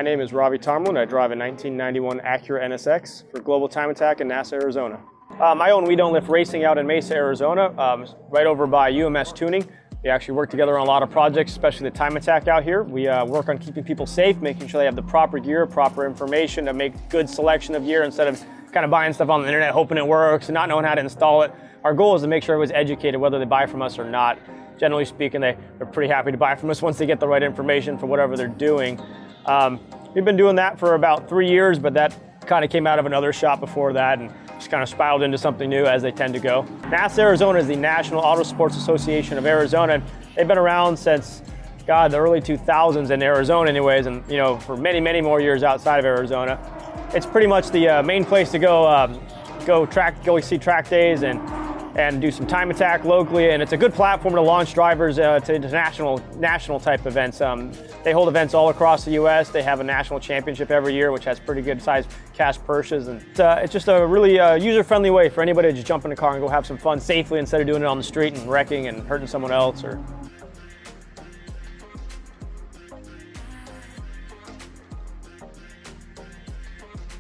name is Ravi Tomerlin. I drive a 1991 Acura NSX for Global Time Attack in Nassau, Arizona. I own We Don't Lift Racing out in Mesa, Arizona, right over by UMS Tuning. We actually work together on a lot of projects, especially the Time Attack out here. We work on keeping people safe, making sure they have the proper gear, proper information to make good selection of gear instead of kind of buying stuff on the internet, hoping it works and not knowing how to install it. Our goal is to make sure everyone's educated whether they buy from us or not. Generally speaking, they're pretty happy to buy from us once they get the right information for whatever they're doing. We've been doing that for about 3 years, but that kind of came out of another shop before that and just kind of spiraled into something new as they tend to go. Nassau, Arizona is the National Auto Sports Association of Arizona. They've been around since, God, the early 2000s in Arizona anyways, and for many, many more years outside of Arizona. It's pretty much the main place to go see track days and do some time attack locally, and it's a good platform to launch drivers to national type events. They hold events all across the U.S. They have a national championship every year, which has pretty good sized cash purses, and it's just a really user-friendly way for anybody to just jump in a car and go have some fun safely instead of doing it on the street and wrecking and hurting someone else.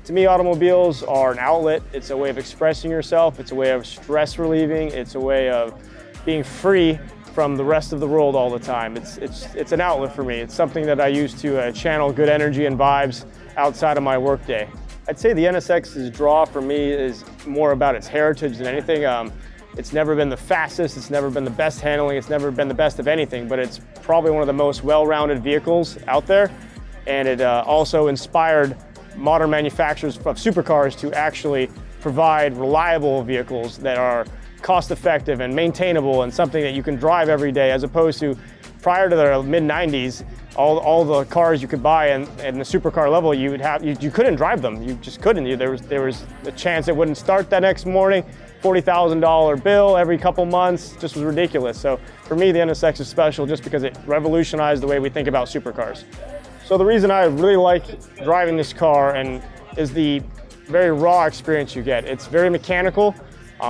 To me, automobiles are an outlet. It's a way of expressing yourself. It's a way of stress relieving. It's a way of being free from the rest of the world all the time. It's an outlet for me. It's something that I use to channel good energy and vibes outside of my workday. I'd say the NSX's draw for me is more about its heritage than anything. It's never been the fastest, it's never been the best handling, it's never been the best of anything, but it's probably one of the most well-rounded vehicles out there. And it also inspired modern manufacturers of supercars to actually provide reliable vehicles that are cost-effective and maintainable and something that you can drive every day, as opposed to prior to the mid-90s, all the cars you could buy in the supercar level, you couldn't drive them. You just couldn't. There was a chance it wouldn't start that next morning. $40,000 bill every couple months just was ridiculous. So for me, the NSX is special just because it revolutionized the way we think about supercars. So the reason I really like driving this car is the very raw experience you get. It's very mechanical.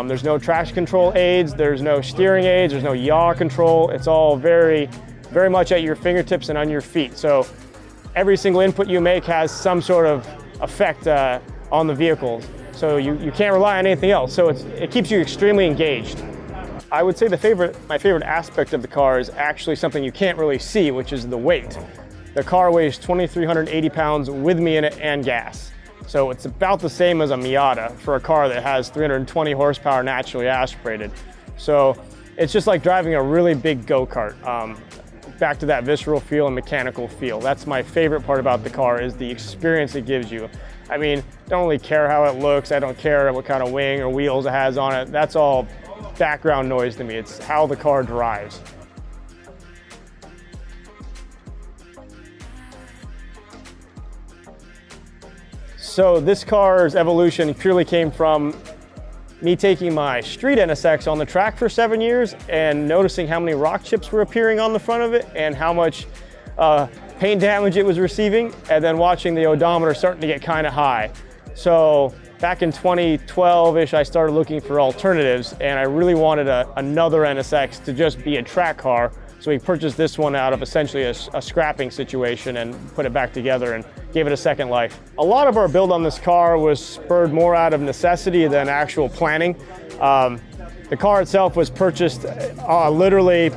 There's no traction control aids, there's no steering aids, there's no yaw control. It's all very, very much at your fingertips and on your feet. So every single input you make has some sort of effect on the vehicles. So you can't rely on anything else. So it keeps you extremely engaged. I would say my favorite aspect of the car is actually something you can't really see, which is the weight. The car weighs 2,380 pounds with me in it and gas. So it's about the same as a Miata for a car that has 320 horsepower naturally aspirated. So it's just like driving a really big go-kart. Back to that visceral feel and mechanical feel. That's my favorite part about the car, is the experience it gives you. I mean, don't really care how it looks. I don't care what kind of wing or wheels it has on it. That's all background noise to me. It's how the car drives. So this car's evolution purely came from me taking my street NSX on the track for 7 years and noticing how many rock chips were appearing on the front of it and how much paint damage it was receiving, and then watching the odometer starting to get kind of high. So back in 2012-ish, I started looking for alternatives, and I really wanted another NSX to just be a track car. So we purchased this one out of essentially a scrapping situation and put it back together and gave it a second life. A lot of our build on this car was spurred more out of necessity than actual planning. The car itself was purchased literally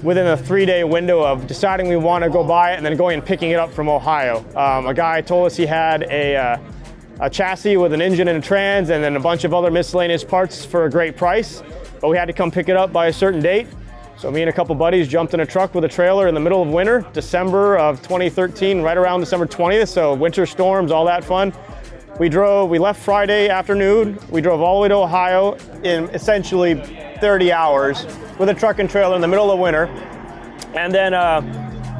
within a 3-day window of deciding we want to go buy it and then going and picking it up from Ohio. A guy told us he had a chassis with an engine and a trans and then a bunch of other miscellaneous parts for a great price, but we had to come pick it up by a certain date. So me and a couple buddies jumped in a truck with a trailer in the middle of winter, December of 2013, right around December 20th, so winter storms, all that fun. We left Friday afternoon, we drove all the way to Ohio in essentially 30 hours with a truck and trailer in the middle of winter. And then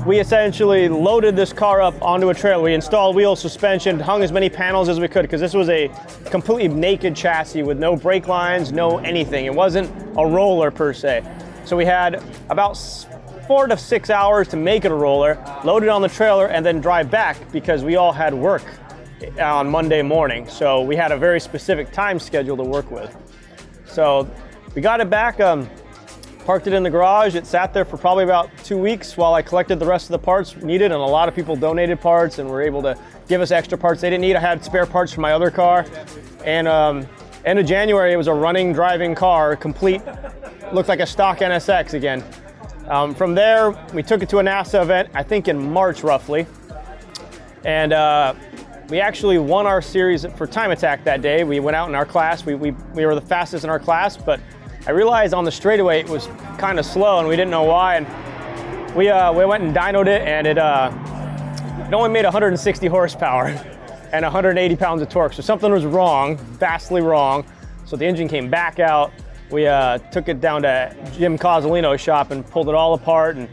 we essentially loaded this car up onto a trailer. We installed wheel suspension, hung as many panels as we could, because this was a completely naked chassis with no brake lines, no anything. It wasn't a roller per se. So we had about 4 to 6 hours to make it a roller, load it on the trailer, and then drive back because we all had work on Monday morning. So we had a very specific time schedule to work with. So we got it back. Parked it in the garage. It sat there for probably about 2 weeks while I collected the rest of the parts needed, and a lot of people donated parts and were able to give us extra parts they didn't need. I had spare parts for my other car. And end of January, it was a running, driving car, complete, looked like a stock NSX again. From there, we took it to a NASA event, I think in March roughly. And we actually won our series for time attack that day. We went out in our class. We were the fastest in our class, but I realized on the straightaway it was kind of slow and we didn't know why. And we went and dynoed it, and it only made 160 horsepower and 180 pounds of torque. So something was wrong, vastly wrong. So the engine came back out. We took it down to Jim Cozzolino's shop and pulled it all apart and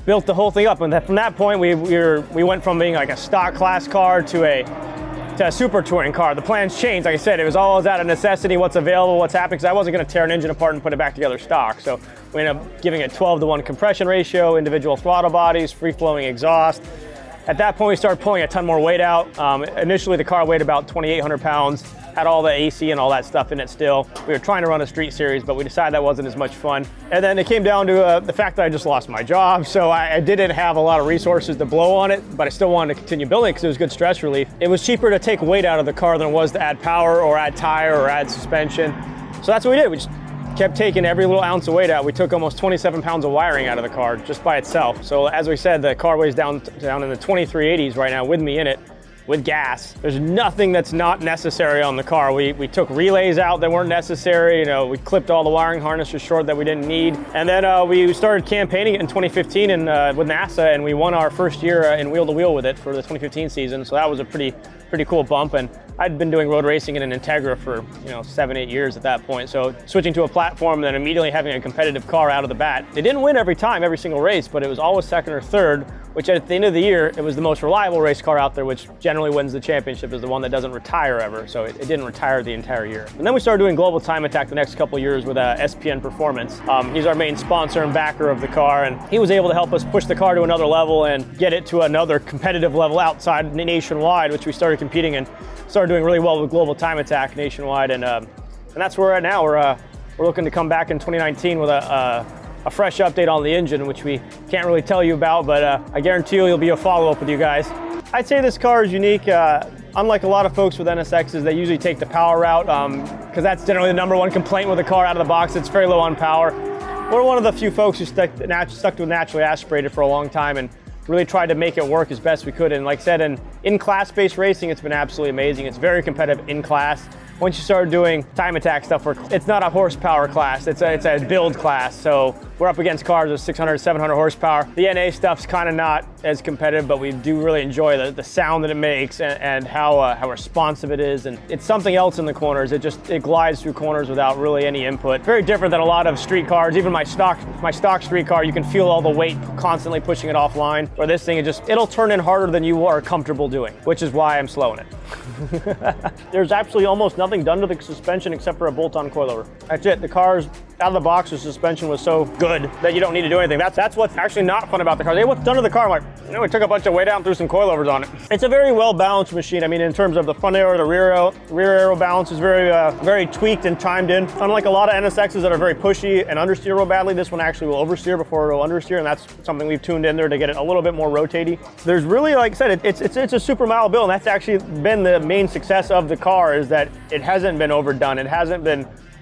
built the whole thing up. And from that point, we went from being like a stock class car to a super touring car. The plans changed. Like I said, it was all out of necessity, what's available, what's happening, because I wasn't going to tear an engine apart and put it back together stock. So we ended up giving it 12-to-1 compression ratio, individual throttle bodies, free-flowing exhaust. At that point, we started pulling a ton more weight out. Initially, the car weighed about 2,800 pounds, had all the AC and all that stuff in it still. We were trying to run a street series, but we decided that wasn't as much fun. And then it came down to the fact that I just lost my job, so I didn't have a lot of resources to blow on it, but I still wanted to continue building it because it was good stress relief. It was cheaper to take weight out of the car than it was to add power or add tire or add suspension. So that's what we did. We just kept taking every little ounce of weight out. We took almost 27 pounds of wiring out of the car just by itself. So as we said, the car weighs down in the 2380s right now with me in it, with gas. There's nothing that's not necessary on the car. We took relays out that weren't necessary. You know, we clipped all the wiring harnesses short that we didn't need. And then we started campaigning it in 2015 with NASA, and we won our first year in wheel-to-wheel with it for the 2015 season. So that was a pretty cool bump. And I'd been doing road racing in an Integra for 7-8 years at that point. So switching to a platform and then immediately having a competitive car out of the bat. They didn't win every time, every single race, but it was always second or third, which at the end of the year, it was the most reliable race car out there, which generally wins the championship, is the one that doesn't retire ever. So it didn't retire the entire year. And then we started doing global time attack the next couple of years with SPN Performance. He's our main sponsor and backer of the car, and he was able to help us push the car to another level and get it to another competitive level outside nationwide, which we started competing and started doing really well with global time attack nationwide. And that's where we're at now. We're looking to come back in 2019 with a fresh update on the engine, which we can't really tell you about, but I guarantee you'll be a follow-up with you guys. I'd say this car is unique. Unlike a lot of folks with NSXs, they usually take the power route, because that's generally the number one complaint with the car out of the box. It's very low on power. We're one of the few folks who stuck to naturally aspirated for a long time and really tried to make it work as best we could. And like I said, in class-based racing, it's been absolutely amazing. It's very competitive in class. Once you start doing time attack stuff, it's not a horsepower class, it's a build class. So we're up against cars with 600, 700 horsepower. The NA stuff's kind of not as competitive, but we do really enjoy the sound that it makes and how responsive it is. And it's something else in the corners. It glides through corners without really any input. Very different than a lot of street cars. Even my stock street car, you can feel all the weight constantly pushing it offline. Where this thing, it'll turn in harder than you are comfortable doing, which is why I'm slowing it. There's absolutely almost nothing done to the suspension except for a bolt-on coilover. That's it. The car's out of the box. The suspension was so good that you don't need to do anything. That's what's actually not fun about the car. Hey, what's done to the car? I'm like, we took a bunch of weight out and threw some coilovers on it. It's a very well-balanced machine. I mean, in terms of the front aero, the rear aero balance is very tweaked and timed in. Unlike a lot of NSXs that are very pushy and understeer real badly, this one actually will oversteer before it'll understeer, and that's something we've tuned in there to get it a little bit more rotatey. There's really, like I said, it's a super mild build, and that's actually been the main success of the car, is that it hasn't been overdone.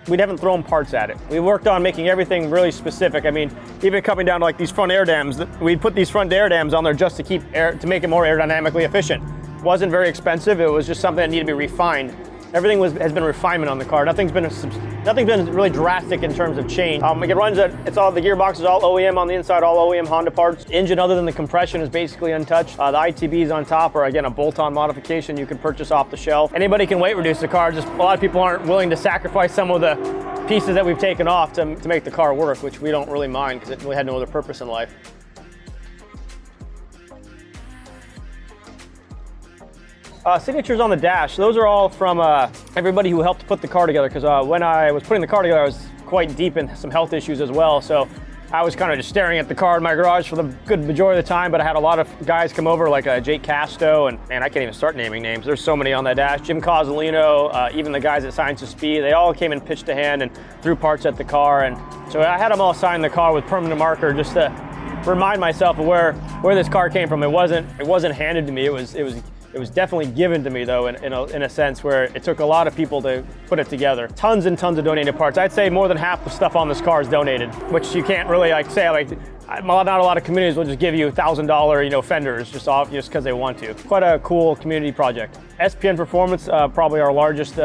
We haven't thrown parts at it. We worked on making everything really specific. I mean, even coming down to like these front air dams, we put these front air dams on there just to make it more aerodynamically efficient. It wasn't very expensive. It was just something that needed to be refined. Everything has been refinement on the car. Nothing's been really drastic in terms of change. It runs the gearbox is all OEM on the inside, all OEM Honda parts. Engine, other than the compression, is basically untouched. The ITBs on top are, again, a bolt-on modification you can purchase off the shelf. Anybody can weight reduce the car. Just a lot of people aren't willing to sacrifice some of the pieces that we've taken off to make the car work, which we don't really mind because it really had no other purpose in life. Signatures on the dash, those are all from everybody who helped put the car together, because when I was putting the car together, I was quite deep in some health issues as well. So I was kind of just staring at the car in my garage for the good majority of the time, but I had a lot of guys come over, like Jake Casto, and man, I can't even start naming names. There's so many on that dash. Jim Cozzolino, even the guys at Science of Speed, they all came and pitched a hand and threw parts at the car. And So I had them all sign the car with permanent marker just to remind myself of where this car came from. It wasn't handed to me. It was definitely given to me, though, in a sense where it took a lot of people to put it together. Tons and tons of donated parts. I'd say more than half the stuff on this car is donated, which you can't really say. Not a lot of communities will just give you $1,000, fenders just because they want to. Quite a cool community project. SPN Performance, probably our largest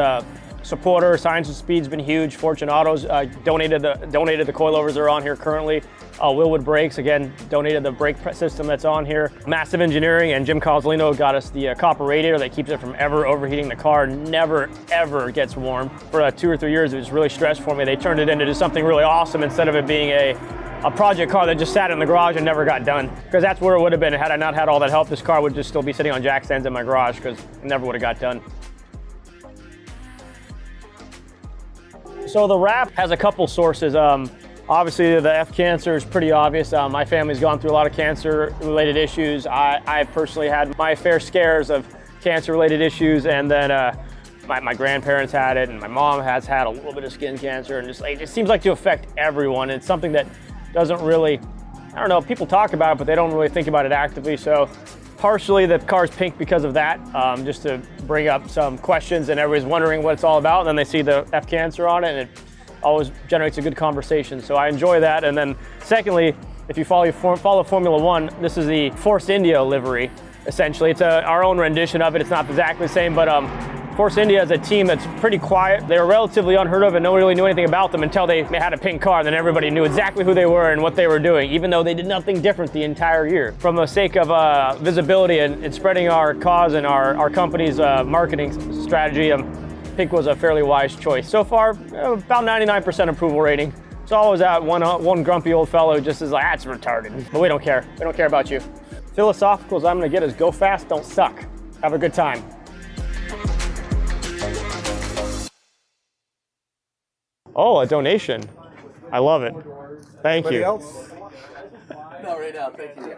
supporter. Science and Speed's been huge. Fortune Autos donated the coilovers that are on here currently. Willwood Brakes, again, donated the brake system that's on here. Massive Engineering and Jim Cozzolino got us the copper radiator that keeps it from ever overheating the car. Never, ever gets warm. For 2 or 3 years, it was really stressed for me. They turned it into something really awesome instead of it being a project car that just sat in the garage and never got done. Because that's where it would have been. Had I not had all that help, this car would just still be sitting on jack stands in my garage because it never would have got done. So the wrap has a couple sources. Obviously, the F cancer is pretty obvious. My family's gone through a lot of cancer-related issues. I personally had my fair scares of cancer-related issues, and then my grandparents had it, and my mom has had a little bit of skin cancer, and it seems like to affect everyone. It's something that doesn't really, I don't know, people talk about it, but they don't really think about it actively. So partially the car's pink because of that, just to bring up some questions, and everybody's wondering what it's all about, and then they see the F cancer on it, and it always generates a good conversation. So I enjoy that. And then secondly, if you follow Formula One, this is the Force India livery, essentially. It's our own rendition of it. It's not exactly the same, but Force India is a team that's pretty quiet. They were relatively unheard of and no one really knew anything about them until they had a pink car, and then everybody knew exactly who they were and what they were doing, even though they did nothing different the entire year. From the sake of visibility and spreading our cause and our company's marketing strategy, pink was a fairly wise choice. So far, about 99% approval rating. It's always that one grumpy old fellow who just is like, it's retarded. But we don't care. We don't care about you. Philosophicals I'm gonna get is go fast, don't suck. Have a good time. Oh, a donation. I love it. Thank you. Anybody else? No, right now, thank you.